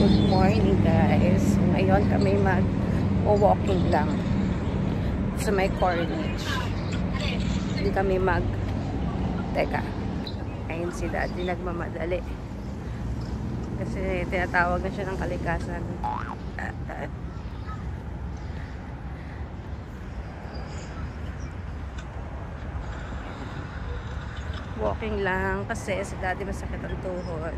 Good morning guys. Ngayon kami mag-walking lang sa may Corniche. Hindi kami Teka. Ayun si Daddy nagmamadali. Kasi tinatawag na siya ng kalikasan. Walking lang kasi si Daddy masakit ang tuhod.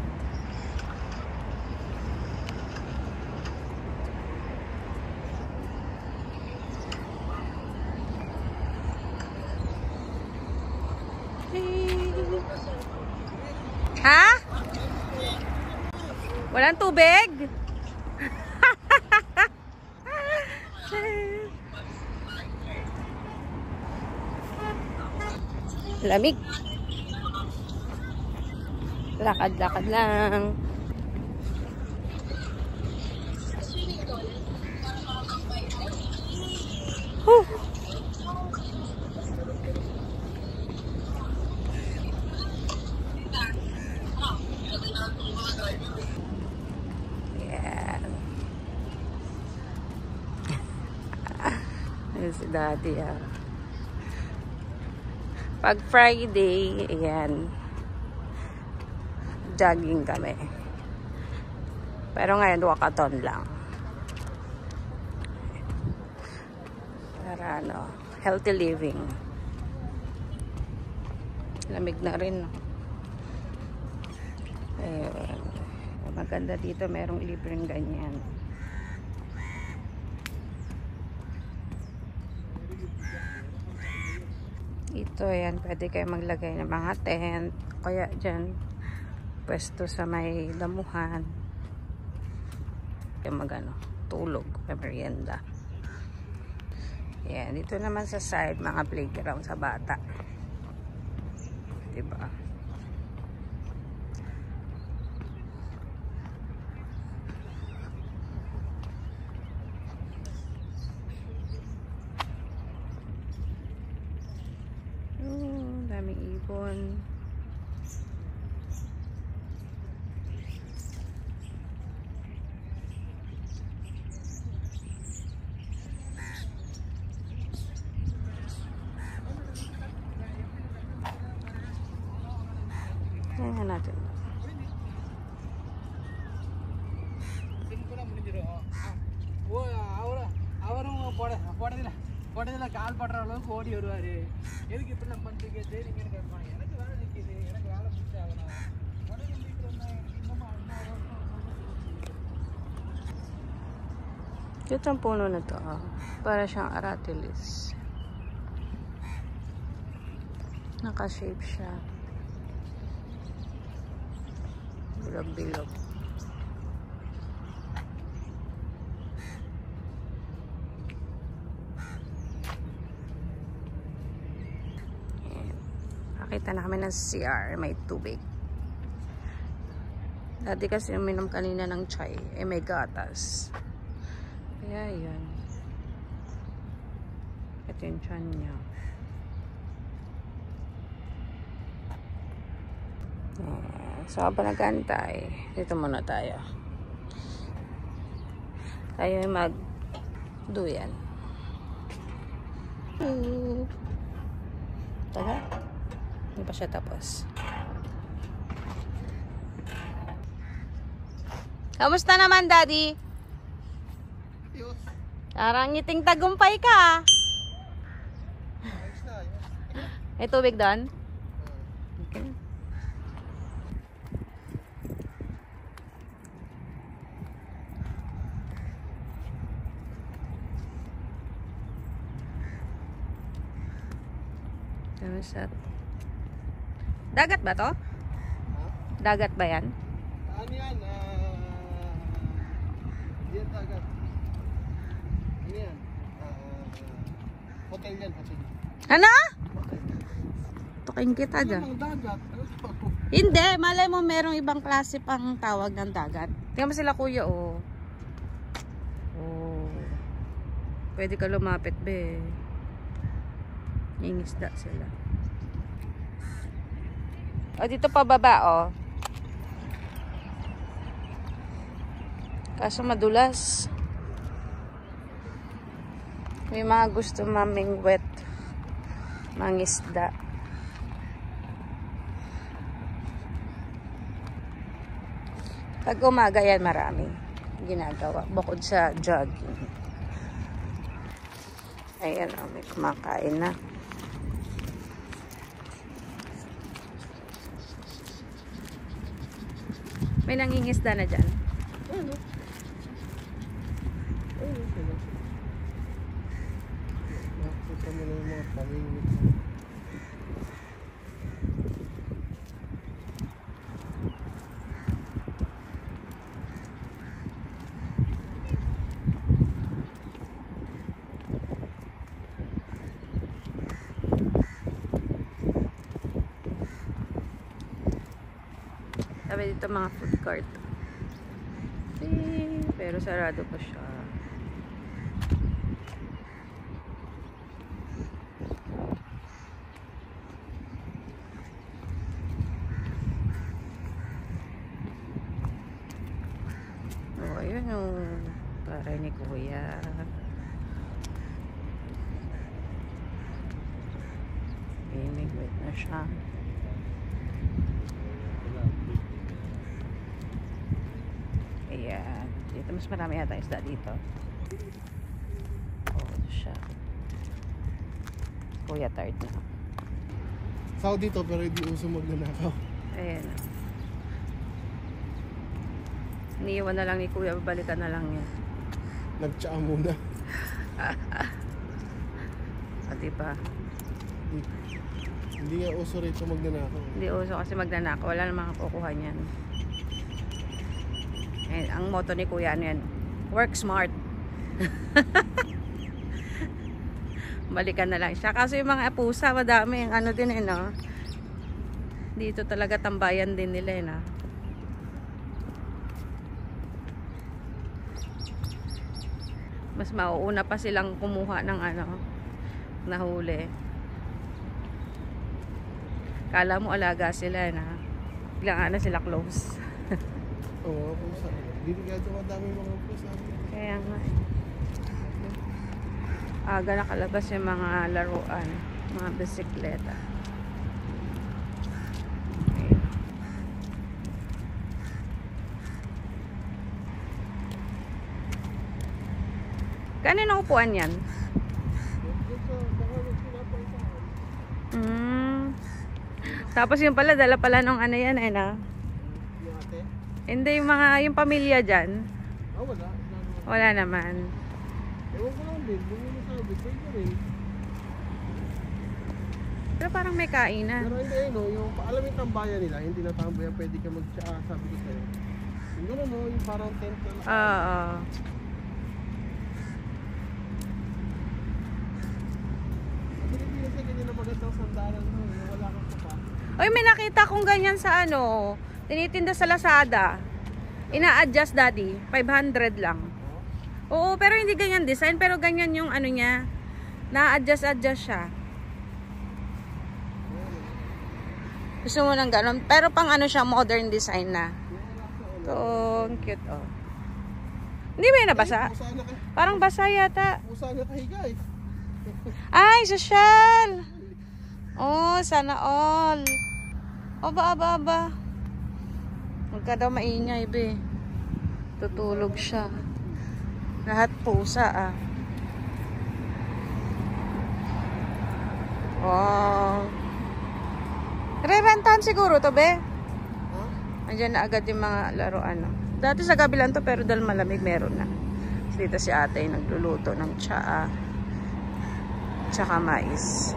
Ha? Walang tubig? Lamig. Lakad-lakad lang. Yeah. Ayan si Daddy ah. Pag Friday, ayan, jogging kami. Pero ngayon, walkathon lang. Para ano, healthy living. Lamig na rin. Ayun. Maganda dito, merong libreng ganyan. Ito, yan, pwede kayo maglagay ng mga tent. Kaya dyan, pwesto sa may damuhan. Kaya magano, tulog, merienda. Yan, dito naman sa side, mga playground sa bata. Diba? Daming ibon. Ayan natin. உடனே கால் படுற அளவுக்கு ஓடி வருவாரு. எதுக்கு இப்படிலாம் பண்றீங்க சரிங்கன்னு கேட்பாங்க. எனக்கு வேலை நிற்கிது, எனக்கு வேலை முடிச்சு ஆகணும். உடனே வீட்டில் இன்னமும் Ito ang puno na to. Para siyang aratilis. Naka-shape siya. Bilog-bilog. Nakita na kami ng CR, may tubig. Dati kasi uminom kanina ng chai, may gatas. Kaya yun. Ito yung tiyan niya. So, habang nag-antay, dito muna tayo. Tayo ay mag-duyan. Taga? Hindi pa siya tapos. Kamusta naman, Daddy? Parang ngiting tagumpay ka. May tubig doon? Okay. Kamusta? Dagat ba to? Dagat ba yan? Ano yan? Yan dagat. Ano yan? Hotel yan. Ano? Tukin kita dyan. Dagat. Hindi, malay mo merong ibang klase pang tawag ng dagat. Tingnan mo sila kuya, oh. Oh. Pwede ka lumapit, be. Ingisda sila. O, dito pa baba, oh. Kaso madulas. May mga gusto maming wet. Mangisda. Pag umaga yan, marami ginagawa. Bukod sa jogging. Ayan, may kumakain na. May nangingisda na dyan. Sabi dito mga food court. Pero sarado pa siya. Oh, ayun yung para ni Kuya. May na siya. Ayan. Dito mas marami yata isda dito. Oh, ito siya. Kuya tired na. Sao dito pero hindi uso magnanakaw. Ayan. Iniiwan na lang ni Kuya. Babalikan na lang yan. Nagtsaa muna. Diba? Hindi nga uso rito magnanakaw. Hindi uso kasi magnanakaw. Wala namang kukuha niyan. And ang motto ni Kuya ano yan? Work smart. Balikan na lang siya. Kasi yung mga pusa, madami. Yung ano din eh, no? Dito talaga tambayan din nila eh, no? Mas mauuna pa silang kumuha ng ano, nahuli. Kala mo alaga sila, na biglang ano sila close. Oo, pusa. Delikado madami mga pusa. Kaya nga. Aga nakalabas yung mga laruan, mga bisikleta. Okay. Kanino upuan yan? Tapos yung pala, dala pala nung ano yan eh na? Yung ate? Hindi, yung pamilya dyan. Oh, wala. Wala naman. Ewan ko lang din, hindi mo sabi, pwede rin. Pero parang may kainan. Pero hindi, no, yung, alam yung tambayan nila, hindi na tambayan, pwede ka mag-tsaa, sabi ko sa'yo. Yung gano'n, no, yung parang tent na lang. Oo. Ang Pilipinas na ganyan na magandang sandalan, no, yung wala kang pa. Oy, may nakita kong ganyan sa ano, tinitinda sa Lazada. Ina-adjust, daddy. 500 lang. Oo, pero hindi ganyan design, pero ganyan yung ano niya. Na-adjust siya. Gusto mo ng ganon? Pero pang ano siya, modern design na. Ito, ang cute, oh. Hindi ba yun nabasa? Parang basa yata. Pusa na kahiga eh. Ay, sosyal! Oh, sana all. Aba. Huwag ka daw maingay, be. Tutulog siya. Lahat pusa, ah. Wow. Re-rentahan siguro to, be. Andiyan na agad yung mga laruan, no? Dati sa gabi lang to, pero dahil malamig, meron na. Dito si ate nagluluto ng tsaa. Tsaka mais.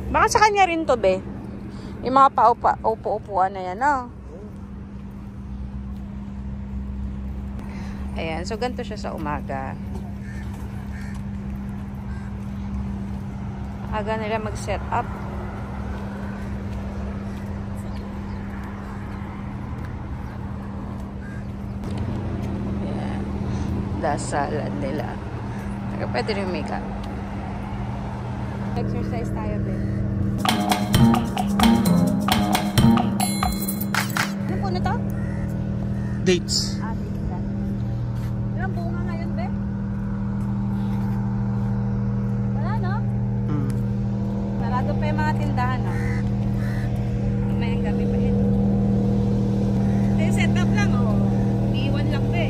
Baka sa kanya rin to, be. Yung mga paupo-upuan na yan, no? Ayan. So, ganito siya sa umaga. Aga nila mag-set up. Ayan. Dasalan nila. Pwede rin make-up. Exercise tayo, be. Ano po na to? Dates. Ilang bunga ngayon, be? Wala, no? Sarado pa yung mga tindahan, no? Mamayang gabi pa yun. Eh, set up lang, oh. Iiwan lang, be.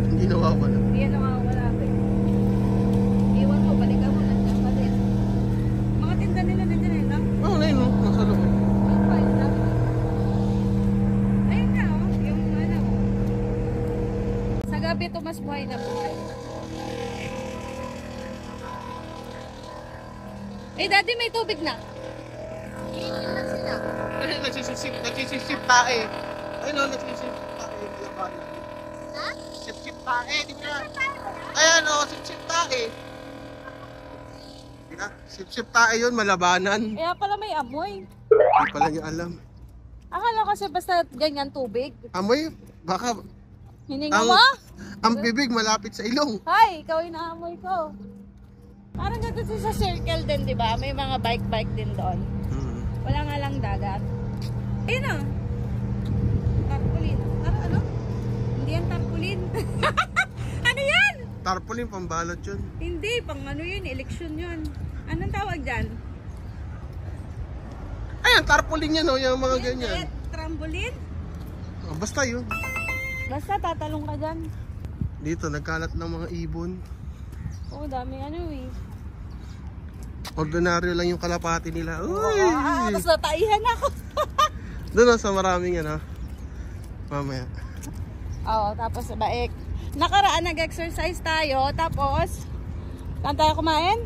Hindi nawawala. Hindi yan nawawala, be. Iiwan mo, balikan mo, nandiyan pa din. Mga tinda nila nandiyan, eh, no? Oo, na yun, no? Nasa loob. Ayun na, oh. Yung ano, sa gabi ito mas buhay na buhay. Eh, daddy, may tubig na. Iinom lang sila. Ay, nagsisip tae. Ay, no, nagsisip tae. Malabanan. Ha? Sip tae, di ba? Ayan, o, sip tae. Di ba? Sip tae yun, malabanan. Kaya pala may amoy. Hindi pala niya alam. Akala kasi basta ganyan tubig. Amoy, baka Hininga Ang- mo? ang bibig malapit sa ilong. Hi, ikaw yung naamoy ko. Parang dito sa circle din, di ba? May mga bike din doon. Wala nga lang dagat. Ayun o. Tarpaulin. Ano? Hindi yan tarpaulin. Ano yan? Tarpaulin, pambalot yun. Hindi, pang ano yun, eleksyon yun. Anong tawag dyan? Ayan, tarpaulin yan, o, yung mga ganyan. Trambolin? Oh, basta yun. Basta tatalong ka dyan. Dito, nagkalat ng mga ibon. Oo, dami ano eh. Ordinaryo lang yung kalapati nila. Uy! Tapos nataihan ako. Doon sa maraming ano. Mamaya. Oo, tapos baik. Nakaraan nag-exercise tayo, tapos saan tayo kumain?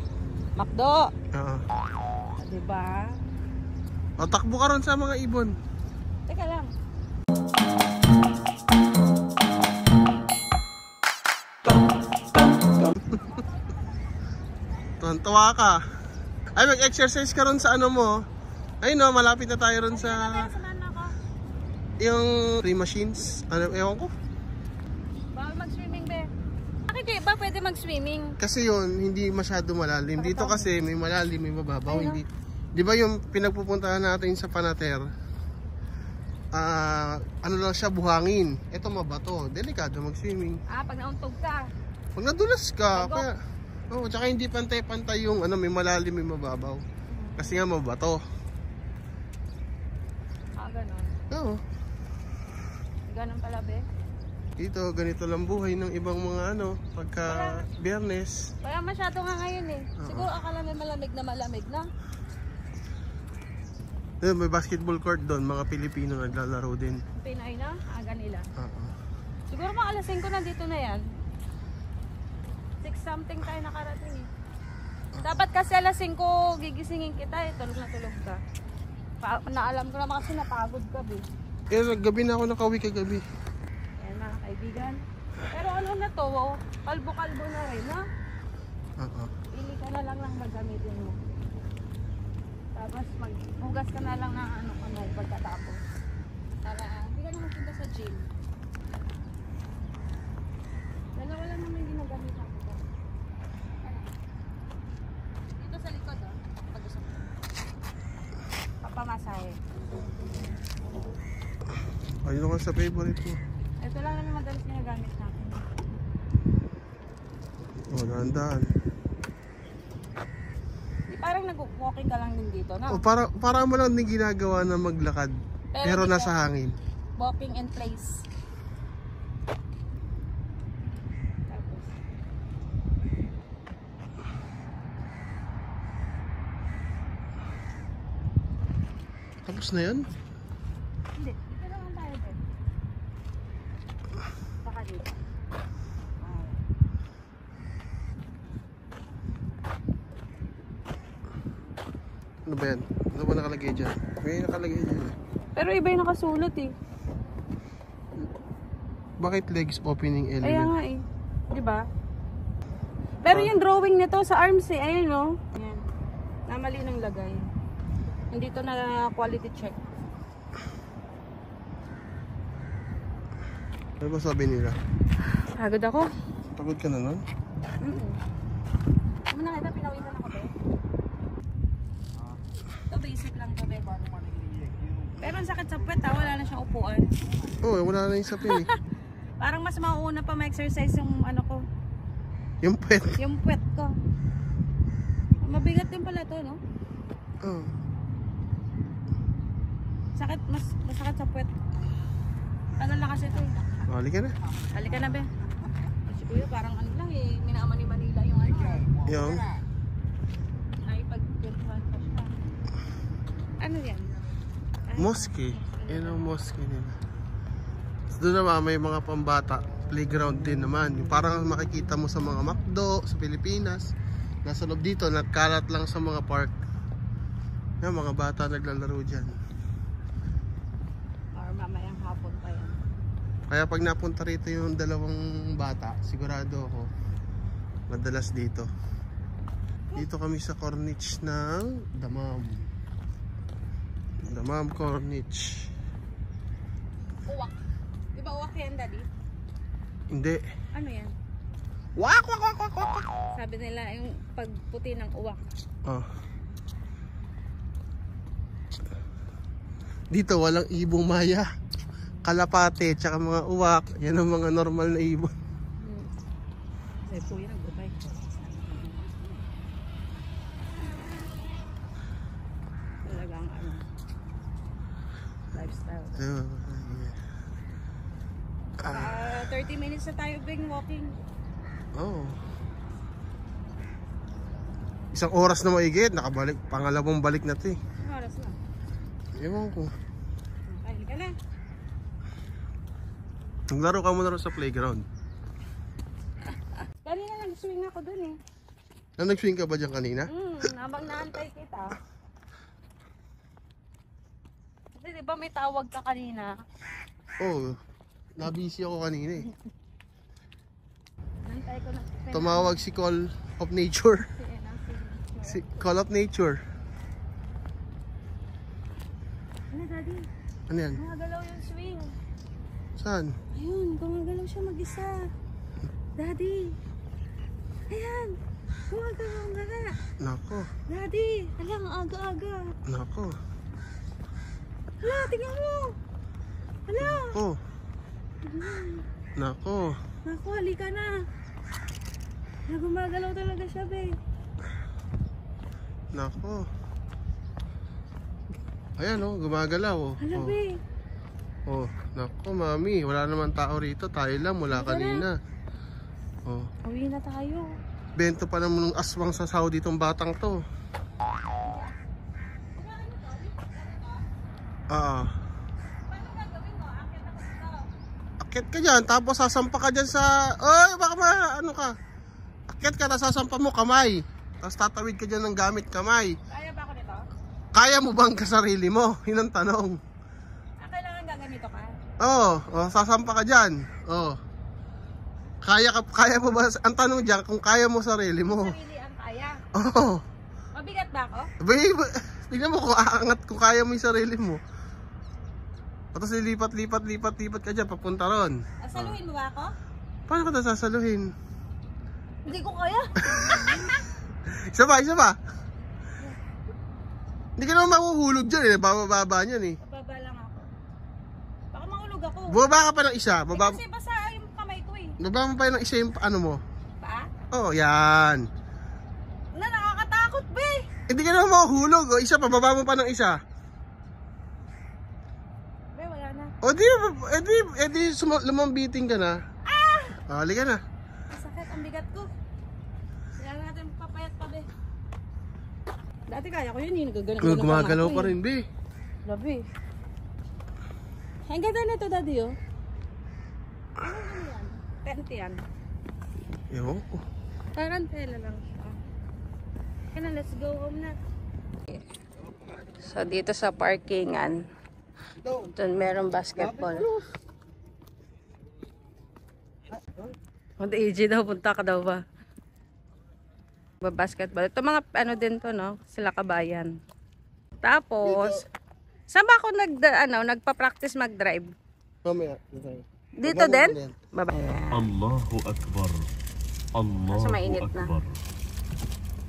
McDo. Oo. Diba? O, takbo ka ron sa mga ibon. Teka lang. Tuwan-tuwa ka. Ay, mag-exercise ka ron sa ano mo. Ay no, malapit na tayo ron sa Samahan mo ako. yung free machines. Ano, ewan ko. Bawal mag-swimming, be. Bakit di ba pwede mag-swimming? Kasi yun, hindi masyado malalim. Dito kasi may malalim, may mababaw. Ay, no? Hindi. Di ba yung pinagpupuntahan natin sa Panater? Ano lang siya, buhangin. Ito mabato. Delikado mag-swimming. Pag nauntog ka. Pag nadulas ka, Bago. kaya... Oh, tsaka hindi pantay-pantay yung ano, may malalim, may mababaw. Kasi nga mabato. Ganon. Oo. Ganon pala, be. Dito, ganito lang buhay ng ibang mga ano, pagka Biyernes. Kaya masyado nga ngayon eh. Siguro akala may malamig na. May basketball court doon, mga Pilipino naglalaro din. Pinay na, aga nila. Oo. Siguro mga alas 5 nandito na yan. 6 something tayo nakarating eh. Dapat kasi alas 5 gigisingin kita eh. Tulog na tulog ka. Naalam ko naman kasi napagod ka eh. Eh, gabi na ako nakauwi kagabi. Ayan mga kaibigan. Pero ano na to, oh, kalbo-kalbo na rin ha. Oo. Pili ka na lang ng magamitin mo. Tapos maghugas ka na lang ng ano kamay pagkatapos. Para hindi ka na magpunta sa gym. Dalawa lang naman yung ginagamit ako. Dito sa likod oh. Pag-usap ko. Papamasahe. Ayun ako sa favorite mo. Ito lang naman madalas ginagamit natin. Oh, dahan-dahan. Di parang nag-walking ka lang din dito, no? Oh, para mo lang din ginagawa na maglakad. Pero nasa hangin. Walking in place. Tapos na yan? Hindi, dito naman tayo din. Saka dito. Ano ba yan? Ano ba nakalagay dyan? May nakalagay dyan. Pero iba yung nakasulat eh. Bakit legs opening Kaya element? nga eh. Di ba? Pero yung drawing nito sa arms eh. Ayun no. Yan. Namali ng lagay. Nandito na quality check. Ano ba sabi nila? Pagod ako. Pagod ka na nun? Ano na kita, pinawisan ako be. Ito basic lang to be. Pero ang sakit sa puwet ha, wala na siyang upuan. Oo, wala na yung sapin eh. Parang mas mauuna pa ma-exercise yung ano ko. Yung pet. Yung puwet ko. Mabigat din pala to, no? Oh. Sakit, masakit sa puwet. Tagal na kasi ito eh. Halika na. Halika na, be. Si Kuya parang ano lang eh, minaaman ni Manila yung ano. Yung. Ay, pag-pintuhan pa siya. Ano yan? Ay, Mosque. Yan ang mosque nila. So, doon naman may mga pambata. Playground din naman. Yung parang makikita mo sa mga McDo sa Pilipinas. Nasa loob dito, nagkalat lang sa mga park. Yan, mga bata naglalaro dyan. or mamayang hapon pa yan. Kaya pag napunta rito yung dalawang bata, sigurado ako madalas dito. Dito kami sa Corniche ng Damam. Damam Corniche. Uwak. Di ba uwak yan, Daddy? Hindi. Ano yan? Wak, wak, wak, wak, wak. Sabi nila yung pagputi ng uwak. Oh. Dito walang ibong maya. Kalapate, tsaka mga uwak. Yan ang mga normal na ibon. Kasi Kuya nagbabay. Talagang ano, lifestyle. 30 minutes na tayo being walking. Oh. Isang oras na maigit, nakabalik. Pangalawang balik na ito eh. Anong oras na? Ewan ko. Ay, ka na. Naglaro ka muna rin sa playground. Kanina nag-swing ako dun eh. Nag-swing ka ba dyan kanina? Habang naantay kita. Kasi di ba may tawag ka kanina? Oo. Oh, nabisi ako kanina eh. Nantay ko na. Tumawag si Call of Nature. Si Call of Nature. Ano, Daddy? Ano yan? Gumagalaw yung swing. Saan? Ayun, gumagalaw siya mag-isa. Daddy. Ayan. Gumagalaw nga nga. Nako. Daddy. Alang, aga-aga. Nako. Hala, tingnan mo. Hala. Oh. Nako. Naku, halika na. Gumagalaw talaga siya, be. Nako. Ayan oh, gumagalaw oh. Hala, Oh. be. Oh, nako mami, wala naman tao rito. Tayo lang mula kanina. Oh. Uwi na tayo. Bento pa naman ng aswang sa Saudi tong batang to. Akyat ka dyan, tapos sasampa ka dyan sa... Oy, baka ano ka? Akyat ka, tapos sasampa mo kamay. Tapos tatawid ka dyan ng gamit kamay. Kaya ba ako nito? Kaya mo bang kasarili mo? Yun ang tanong. Kailangan gaganito ka? Oh, sasampa ka dyan. Oh. Kaya mo ba? Ang tanong dyan, kung kaya mo sarili mo. Sarili ang kaya. Oh. Mabigat ba ako? Babe, tignan mo kung aangat kung kaya mo yung sarili mo. Tapos lipat ka dyan, papunta ron. Saluhin mo ba ako? Paano ka nasasaluhin? Hindi ko kaya. Isa ba? Hindi ka naman mahuhulog dyan eh, bababa niyan eh. Bababa lang ako. Baka mahulog ako. Baba ka pa ng isa, Kasi basa yung kamay ko eh. baba mo pa ng isa yung ano mo. Pa? Oh, yan. Nakakatakot be. Hindi ka naman mahuhulog, o isa pa, baba mo pa ng isa. Be, wala na. O di lumambiting ka na. Halika na. Masakit ang bigat ko. Kailangan natin papayat pa be. Dati kaya ko yun, nagagalaw. Gumagalaw pa rin, be. Labi. Ang ganda na ito, Daddy, oh. Ano yan? Tent yan. Ewan ko. Parang tela lang siya. Kaya na, let's go home na. So, dito sa parkingan, doon merong basketball. AJ daw, punta ka daw ba? Basketball. Ito mga ano din to, no? Sila kabayan. Tapos, saan ba ako nagpa-practice mag-drive? Mamaya. Dito din? Baba. Allahu Akbar. Allahu mainit na. Akbar.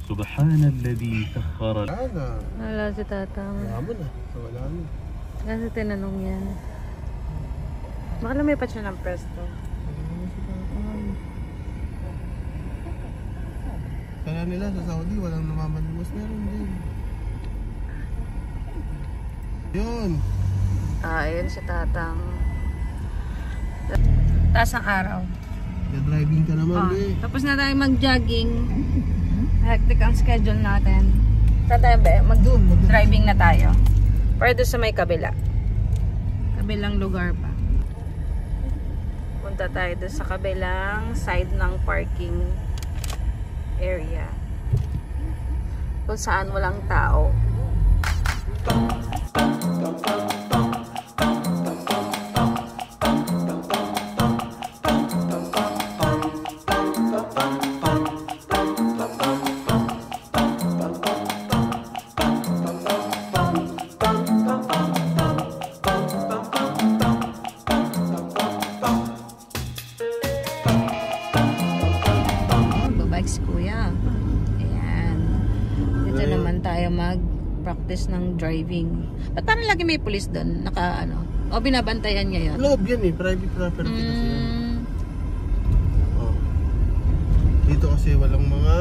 Subhanalladhi sakhara. Wala si Tatang. Wala mo na. Wala mo. Kasi tinanong yan. Baka lumipat siya ng pwesto. Kaya nila sa Saudi, walang namamanimos. Meron din. Yun. Ayun si Tatang. Taas ng araw. Driving ka naman, be. Tapos na tayo mag-jogging. Hectic ang schedule natin. Saan tayo, be? Mag-driving na tayo. Pero doon sa may kabila. Kabilang lugar pa. Punta tayo doon sa kabilang side ng parking area. Kung saan walang tao. Si Kuya. Ayan. Dito naman tayo mag-practice ng driving. Ba't parang lagi may police doon? Naka ano? O binabantayan niya yun? Loob yan eh. Private property kasi yan. Oh. Dito kasi walang mga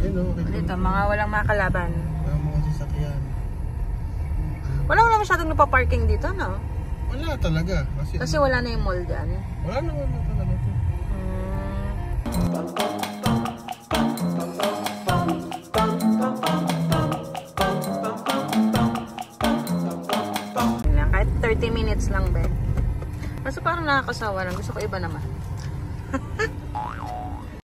Dito, mga walang mga kalaban. walang mga sasakyan. Wala masyadong napaparking dito, no? Wala talaga. Kasi wala na yung mall dyan. Wala naman na talaga ito. Kahit 30 minutes lang, be. Kasi parang nakakasawa lang. Gusto ko iba naman.